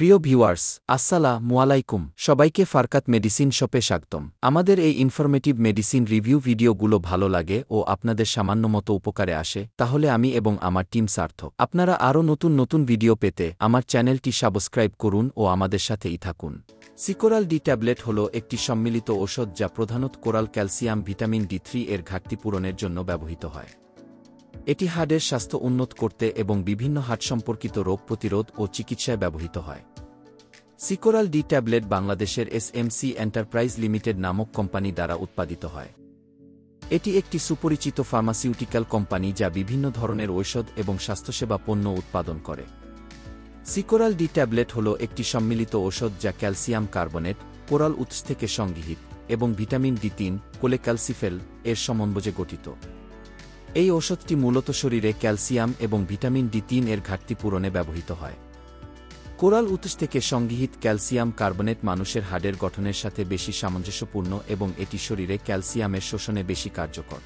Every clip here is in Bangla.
প্রিয় ভিউয়ার্স, আসসালামু আলাইকুম। সবাইকে ফারকাত মেডিসিন শপে স্বাগতম। আমাদের এই ইনফরমেটিভ মেডিসিন রিভিউ ভিডিওগুলো ভালো লাগে ও আপনাদের সামান্য মতো উপকারে আসে, তাহলে আমি এবং আমার টিম সার্থক। আপনারা আরও নতুন নতুন ভিডিও পেতে আমার চ্যানেলটি সাবস্ক্রাইব করুন ও আমাদের সাথেই থাকুন। সিকোরাল ডি ট্যাবলেট হল একটি সম্মিলিত ঔষধ যা প্রধানত কোরাল ক্যালসিয়াম ভিটামিন ডি3 এর ঘাটতি পূরণের জন্য ব্যবহৃত হয়। এটি হাড়ের স্বাস্থ্য উন্নত করতে এবং বিভিন্ন হাড় সম্পর্কিত রোগ প্রতিরোধ ও চিকিৎসায় ব্যবহৃত হয়। সিকোরাল ডি ট্যাবলেট বাংলাদেশের এসএমসি এন্টারপ্রাইজ লিমিটেড নামক কোম্পানি দ্বারা উৎপাদিত হয়। এটি একটি সুপরিচিত ফার্মাসিউটিক্যাল কোম্পানি যা বিভিন্ন ধরনের ঔষধ এবং স্বাস্থ্যসেবা পণ্য উৎপাদন করে। সিকোরাল ডি ট্যাবলেট হল একটি সম্মিলিত ঔষধ যা ক্যালসিয়াম কার্বনেট, কোরাল উৎস থেকে সংগৃহীত, এবং ভিটামিন ডি3, কোলেক্যালসিফেল এর সমন্বয়ে গঠিত। এই ঔষধটি মূলত শরীরে ক্যালসিয়াম এবং ভিটামিন ডি3 এর ঘাটতি পূরণে ব্যবহৃত হয়। কোরাল উৎস থেকে সংগৃহীত ক্যালসিয়াম কার্বনেট মানুষের হাড়ের গঠনের সাথে বেশি সামঞ্জস্যপূর্ণ এবং এটি শরীরে ক্যালসিয়ামের শোষণে বেশি কার্যকর।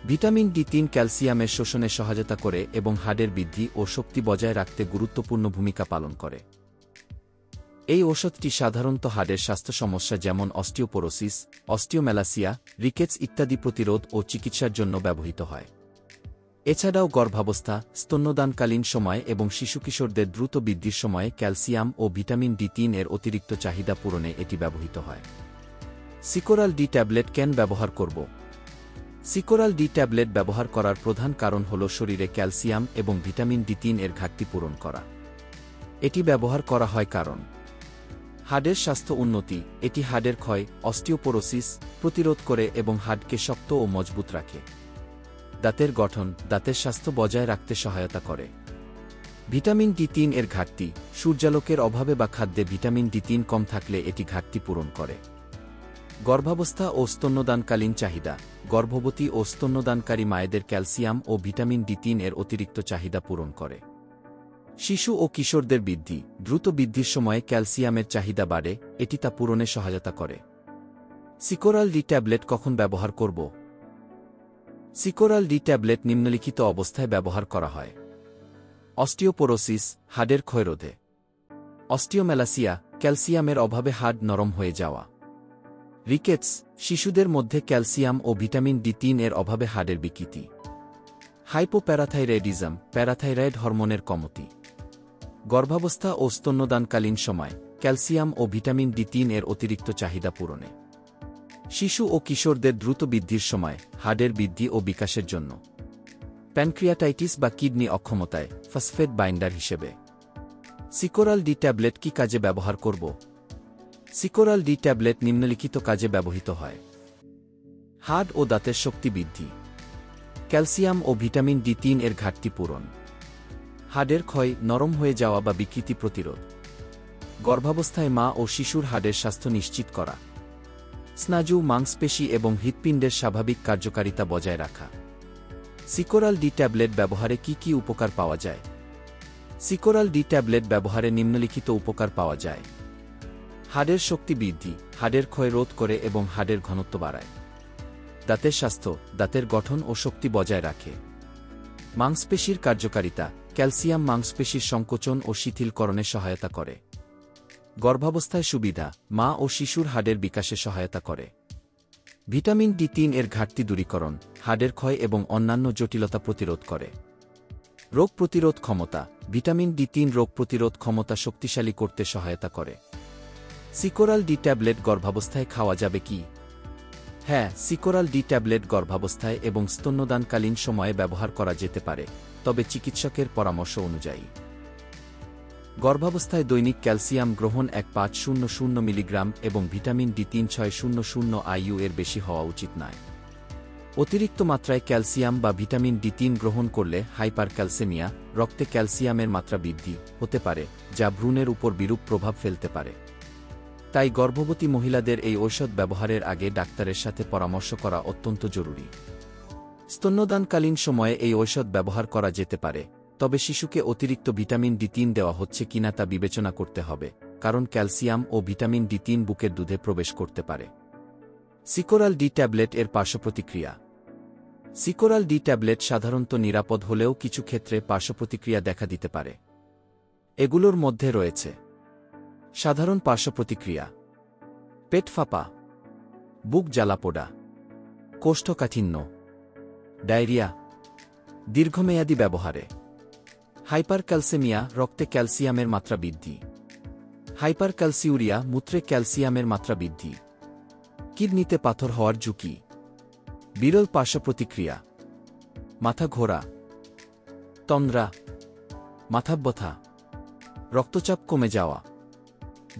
ভিটামিন ডি3 ক্যালসিয়ামের শোষণে সহায়তা করে এবং হাড়ের বৃদ্ধি ও শক্তি বজায় রাখতে গুরুত্বপূর্ণ ভূমিকা পালন করে। এই ঔষধটি সাধারণত হাড়ের স্বাস্থ্য সমস্যা যেমন অস্টিওপোরোসিস, অস্টিওমেলাসিয়া, রিকেটস ইত্যাদি প্রতিরোধ ও চিকিৎসার জন্য ব্যবহৃত হয়। এছাড়াও গর্ভাবস্থা, স্তন্যদানকালীন সময় এবং শিশু কিশোরদের দ্রুত বৃদ্ধির সময়ে ক্যালসিয়াম ও ভিটামিন ডি3 এর অতিরিক্ত চাহিদা পূরণে এটি ব্যবহৃত হয়। সিকোরাল ডি ট্যাবলেট কেন ব্যবহার করব? সিকোরাল ডি ট্যাবলেট ব্যবহার করার প্রধান কারণ হল শরীরে ক্যালসিয়াম এবং ভিটামিন ডি3 এর ঘাটতি পূরণ করা। এটি ব্যবহার করা হয় কারণ হাড়ের স্বাস্থ্য উন্নতি। এটি হাড়ের ক্ষয়, অস্টিওপোরোসিস প্রতিরোধ করে এবং হাড়কে শক্ত ও মজবুত রাখে। দাঁতের গঠন, দাঁতের স্বাস্থ্য বজায় রাখতে সহায়তা করে। ভিটামিন ডি3 এর ঘাটতি, সূর্যালোকের অভাবে বা খাদ্যে ভিটামিন ডি3 কম থাকলে এটি ঘাটতি পূরণ করে। গর্ভাবস্থা ও স্তন্যদানকালীন চাহিদা, গর্ভবতী ও স্তন্যদানকারী মায়েদের ক্যালসিয়াম ও ভিটামিন ডি3 এর অতিরিক্ত চাহিদা পূরণ করে। শিশু ও কিশোরদের বৃদ্ধি, দ্রুত বৃদ্ধির সময়ে ক্যালসিয়ামের চাহিদা বাড়ে, এটি তা পূরণে সহায়তা করে। সিকোরাল ডি ট্যাবলেট কখন ব্যবহার করব? সিকোরাল ডি ট্যাবলেট নিম্নলিখিত অবস্থায় ব্যবহার করা হয়: অস্টিওপোরোসিস, হাড়ের ক্ষয়রোধে; অস্টিওমেলাসিয়া, ক্যালসিয়ামের অভাবে হাড় নরম হয়ে যাওয়া; রিকেটস, শিশুদের মধ্যে ক্যালসিয়াম ও ভিটামিন ডি3 এর অভাবে হাড়ের বিকৃতি; হাইপোপ্যারাথাইরয়েডিজম, প্যারাথাইরয়েড হরমোনের কমতি; গর্ভাবস্থা ও স্তন্যদানকালীন সময়, ক্যালসিয়াম ও ভিটামিন ডি3 এর অতিরিক্ত চাহিদা পূরণে; শিশু ও কিশোরদের দ্রুত বৃদ্ধির সময়, হাড়ের বৃদ্ধি ও বিকাশের জন্য; প্যানক্রিয়াটাইটিস বা কিডনি অক্ষমতায়, ফসফেট বাইন্ডার হিসেবে। সিকোরাল ডি ট্যাবলেট কি কাজে ব্যবহার করব? সিকোরাল ডি ট্যাবলেট নিম্নলিখিত কাজে ব্যবহৃত হয়: হাড় ও দাঁতের শক্তি বৃদ্ধি, ক্যালসিয়াম ও ভিটামিন ডি3 এর ঘাটতি পূরণ, হাড়ের ক্ষয়, নরম হয়ে যাওয়া বা বিকৃতি প্রতিরোধ, গর্ভাবস্থায় মা ও শিশুর হাড়ের স্বাস্থ্য নিশ্চিত করা, স্নায়ু, মাংসপেশি এবং হৃৎপিণ্ডের স্বাভাবিক কার্যকারিতা বজায় রাখা। সিকোরাল ডি ট্যাবলেট ব্যবহারে কি কি উপকার পাওয়া যায়? সিকোরাল ডি ট্যাবলেট ব্যবহারে নিম্নলিখিত উপকার পাওয়া যায়: হাড়ের শক্তি বৃদ্ধি, হাড়ের ক্ষয় রোধ করে এবং হাড়ের ঘনত্ব বাড়ায়; দাঁতের স্বাস্থ্য, দাঁতের গঠন ও শক্তি বজায় রাখে; মাংসপেশির কার্যকারিতা, ক্যালসিয়াম মাংসপেশির সংকোচন ও শিথিলকরণে সহায়তা করে; গর্ভাবস্থায় সুবিধা, মা ও শিশুর হাড়ের বিকাশে সহায়তা করে; ভিটামিন ডি3 এর ঘাটতি দূরীকরণ, হাড়ের ক্ষয় এবং অন্যান্য জটিলতা প্রতিরোধ করে; রোগ প্রতিরোধ ক্ষমতা, ভিটামিন ডি3 রোগ প্রতিরোধ ক্ষমতা শক্তিশালী করতে সহায়তা করে। সিকোরাল ডি ট্যাবলেট গর্ভাবস্থায় খাওয়া যাবে কি? হ্যাঁ, সিকোরাল ডি ট্যাবলেট গর্ভাবস্থায় এবং স্তন্যদানকালীন সময়ে ব্যবহার করা যেতে পারে, তবে চিকিৎসকের পরামর্শ অনুযায়ী। গর্ভাবস্থায় দৈনিক ক্যালসিয়াম গ্রহণ 1500 মিলিগ্রাম এবং ভিটামিন ডি3 600 IU এর বেশি হওয়া উচিত নয়। অতিরিক্ত মাত্রায় ক্যালসিয়াম বা ভিটামিন ডি3 গ্রহণ করলে হাইপারক্যালসেমিয়া, রক্তে ক্যালসিয়ামের মাত্রা বৃদ্ধি হতে পারে, যা ভ্রূণের উপর বিরূপ প্রভাব ফেলতে পারে। তাই গর্ভবতী মহিলাদের এই ঔষধ ব্যবহারের আগে ডাক্তারের সাথে পরামর্শ করা অত্যন্ত জরুরি। স্তন্যদানকালীন সময়ে এই ঔষধ ব্যবহার করা যেতে পারে, তবে শিশুকে অতিরিক্ত ভিটামিন ডি3 দেওয়া হচ্ছে কিনা তা বিবেচনা করতে হবে, কারণ ক্যালসিয়াম ও ভিটামিন ডি3 বুকের দুধে প্রবেশ করতে পারে। সিকোরাল ডি ট্যাবলেট এর পার্শ্বপ্রতিক্রিয়া। সিকোরাল ডি ট্যাবলেট সাধারণত নিরাপদ হলেও কিছু ক্ষেত্রে পার্শ্বপ্রতিক্রিয়া দেখা দিতে পারে। এগুলোর মধ্যে রয়েছে সাধারণ পার্শ্ব প্রতিক্রিয়া: পেট ফাঁপা, বুক জ্বালাপোড়া, কোষ্ঠকাঠিন্য, ডায়রিয়া। দীর্ঘমেয়াদী ব্যবহারে: হাইপারক্যালসেমিয়া, রক্তে ক্যালসিয়ামের মাত্রা বৃদ্ধি; হাইপারক্যালসিউরিয়া, মূত্রে ক্যালসিয়ামের মাত্রা বৃদ্ধি; কিডনিতে পাথর হওয়ার ঝুঁকি। বিরল পার্শ্ব প্রতিক্রিয়া: মাথা ঘোরা, তন্দ্রা, মাথা ব্যথা, রক্তচাপ কমে যাওয়া।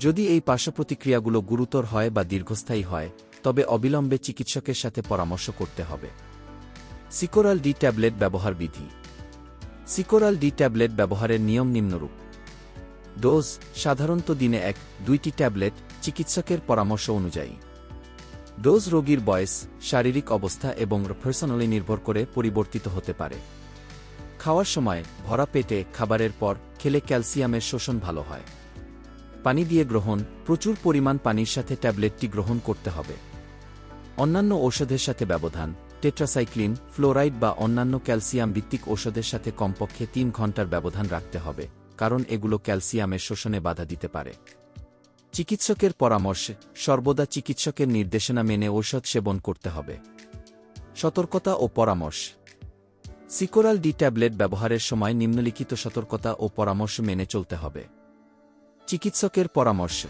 যদি এই পার্শ্ব প্রতিক্রিয়াগুলো গুরুতর হয় বা দীর্ঘস্থায়ী হয়, তবে অবিলম্বে চিকিৎসকের সাথে পরামর্শ করতে হবে। সিকোরাল ডি ট্যাবলেট ব্যবহার বিধি: সিকোরাল ডি ট্যাবলেট ব্যবহারের নিয়ম নিম্নরূপ। ডোজ: সাধারণত দিনে 1-2টি ট্যাবলেট, চিকিৎসকের পরামর্শ অনুযায়ী। ডোজ রোগীর বয়স, শারীরিক অবস্থা এবং পার্সোনালি নির্ভর করে পরিবর্তিত হতে পারে। খাওয়ার সময় ভরা পেটে খাবারের পর খেলে ক্যালসিয়ামের শোষণ ভালো হয়। পানি দিয়ে গ্রহণ: প্রচুর পরিমাণ পানির সাথে ট্যাবলেটটি গ্রহণ করতে হবে। অন্যান্য ঔষধের সাথে ব্যবধান: টেট্রাসাইক্লিন, ফ্লোরাইড বা অন্যান্য ক্যালসিয়াম ভিত্তিক ঔষধের সাথে কমপক্ষে 3 ঘন্টার ব্যবধান রাখতে হবে, কারণ এগুলো ক্যালসিয়ামের শোষণে বাধা দিতে পারে। চিকিৎসকের পরামর্শে: সর্বদা চিকিৎসকের নির্দেশনা মেনে ঔষধ সেবন করতে হবে। সতর্কতা ও পরামর্শ: সিকোরাল ডি ট্যাবলেট ব্যবহারের সময় নিম্নলিখিত সতর্কতা ও পরামর্শ মেনে চলতে হবে। চিকিৎসকের পরামর্শ: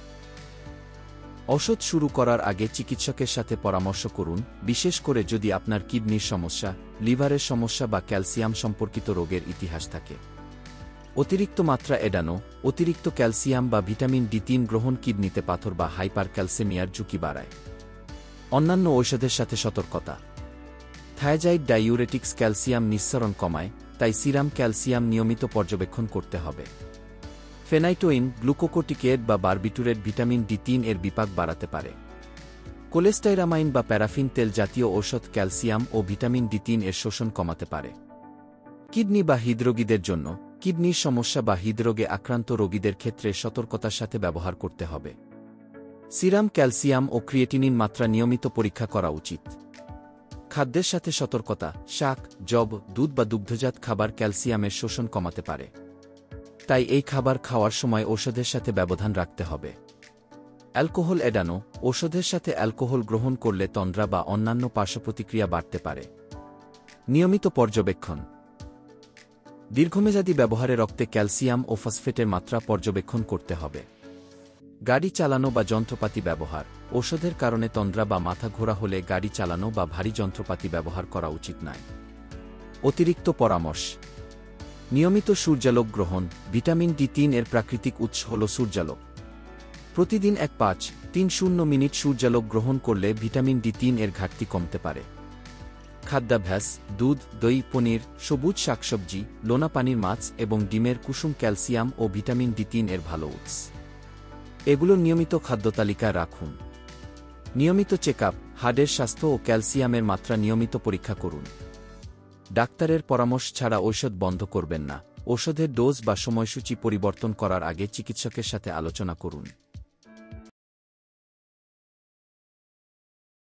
ঔষধ শুরু করার আগে চিকিৎসকের সাথে পরামর্শ করুন, বিশেষ করে যদি আপনার কিডনির সমস্যা, লিভারের সমস্যা বা ক্যালসিয়াম সম্পর্কিত রোগের ইতিহাস থাকে। অতিরিক্ত মাত্রা এড়ানো: অতিরিক্ত ক্যালসিয়াম বা ভিটামিন ডি3 গ্রহণ কিডনিতে পাথর বা হাইপারক্যালসেমিয়ার ঝুঁকি বাড়ায়। অন্যান্য ঔষধের সাথে সতর্কতা: থায়াজাইড ডাইউরেটিক্স ক্যালসিয়াম নিঃসরণ কমায়, তাই সিরাম ক্যালসিয়াম নিয়মিত পর্যবেক্ষণ করতে হবে। ফেনাইটোইন, গ্লুকোকোর্টিকেড বা বারবিটুরেট ভিটামিন ডি3 এর বিপাক বাড়াতে পারে। কোলেস্টাইরামাইন বা প্যারাফিন তেল জাতীয় ঔষধ ক্যালসিয়াম ও ভিটামিন ডি3 এর শোষণ কমাতে পারে। কিডনি বা হৃদরোগীদের জন্য: কিডনির সমস্যা বা হৃদরোগে আক্রান্ত রোগীদের ক্ষেত্রে সতর্কতার সাথে ব্যবহার করতে হবে। সিরাম ক্যালসিয়াম ও ক্রিয়েটিনিন মাত্রা নিয়মিত পরীক্ষা করা উচিত। খাদ্যের সাথে সতর্কতা: শাক, যব, দুধ বা দুগ্ধজাত খাবার ক্যালসিয়ামের শোষণ কমাতে পারে, তাই এই খাবার খাওয়ার সময় ঔষধের সাথে ব্যবধান রাখতে হবে। অ্যালকোহল এড়ানো: ঔষধের সাথে অ্যালকোহল গ্রহণ করলে তন্দ্রা বা অন্যান্য পার্শ্বপ্রতিক্রিয়া বাড়তে পারে। নিয়মিত পর্যবেক্ষণ: দীর্ঘমেয়াদী ব্যবহারে রক্তে ক্যালসিয়াম ও ফসফেটের মাত্রা পর্যবেক্ষণ করতে হবে। গাড়ি চালানো বা যন্ত্রপাতি ব্যবহার: ঔষধের কারণে তন্দ্রা বা মাথা ঘোরা হলে গাড়ি চালানো বা ভারী যন্ত্রপাতি ব্যবহার করা উচিত নয়। অতিরিক্ত পরামর্শ: নিয়মিত সূর্যালোক গ্রহণ: ভিটামিন ডি3 এর প্রাকৃতিক উৎস হল সূর্যালোক। প্রতিদিন 1-5-3-0 মিনিট সূর্যালোক গ্রহণ করলে ভিটামিন ডি3 এর ঘাটতি কমতে পারে। খাদ্যাভ্যাস: দুধ, দই, পনির, সবুজ শাকসবজি, লোনা পানির মাছ এবং ডিমের কুসুম ক্যালসিয়াম ও ভিটামিন ডি3 এর ভালো উৎস। এগুলো নিয়মিত খাদ্যতালিকায় রাখুন। নিয়মিত চেকআপ: হাড়ের স্বাস্থ্য ও ক্যালসিয়ামের মাত্রা নিয়মিত পরীক্ষা করুন। ডাক্তারের পরামর্শ ছাড়া ঔষধ বন্ধ করবেন না। ঔষধের ডোজ বা সময়সূচি পরিবর্তন করার আগে চিকিৎসকের সাথে আলোচনা করুন।